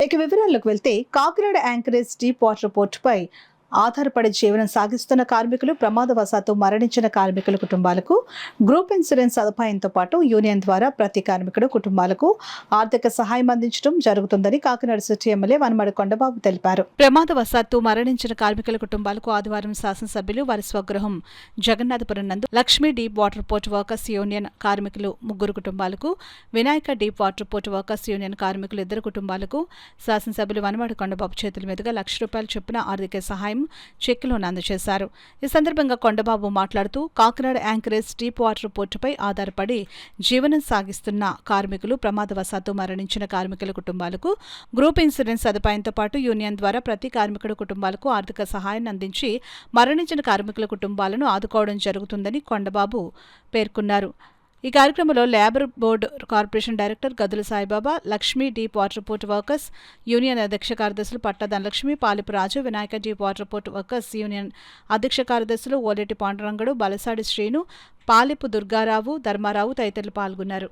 ఇక వివరాల్లోకి వెళ్తే కాకినాడ యాంకరేజ్ డీప్ వాటర్ పోర్టుపై ఆధారపడి జీవనం సాగిస్తున్న కార్మికులు ప్రమాదవశాత్తు మరణించిన కార్మికుల కుటుంబాలకు గ్రూప్ ఇన్సూరెన్స్ సదుపాయంతో పాటు యూనియన్ ద్వారా ప్రతి కార్మికుడు కుటుంబాలకు ఆర్థిక సహాయం అందించడం జరుగుతుందని కాకినాడ సిటీ ఎమ్మెల్యే వనమడి కొండబాబు తెలిపారు. ప్రమాదవశాత్తు మరణించిన కార్మికుల కుటుంబాలకు ఆదివారం శాసనసభ్యులు వారి స్వగృహం జగన్నాథపురం నందు Lakshmi deep water port workers union కార్మికులు 3 కుటుంబాలకు, Vinayaka deep water port workers union కార్మికులు 2 కుటుంబాలకు శాసనసభ్యులు వనమడి కొండబాబు చేతుల మీదుగా ₹1,00,000 చొప్పున ఆర్థిక సహాయం చెక్కులను అందజేశారు. ఈ సందర్భంగా కొండబాబు మాట్లాడుతూ కాకినాడ యాంకరేజ్ డీప్ వాటర్ పోర్టుపై ఆధారపడి జీవనం సాగిస్తున్న కార్మికులు ప్రమాదవశాత్తు మరణించిన కార్మికుల కుటుంబాలకు గ్రూప్ ఇన్సూరెన్స్ సదుపాయంతో పాటు యూనియన్ ద్వారా ప్రతి కార్మికుడు కుటుంబాలకు ఆర్థిక సహాయాన్ని అందించి మరణించిన కార్మికుల కుటుంబాలను ఆదుకోవడం జరుగుతుందని కొండబాబు పేర్కొన్నారు. ఈ కార్యక్రమంలో labour board corporation director Gadula Saibaba, Lakshmi deep water port workers union అధ్యక్ష కార్యదర్శులు Patta Dhanalakshmi, Palipu Raju, Vinayaka deep water port workers union అధ్యక్ష కార్యదర్శులు ఓలేటి పాండురంగడు, బలసాడి శ్రీను, పాలిపు దుర్గారావు, ధర్మారావు తదితరులు పాల్గొన్నారు.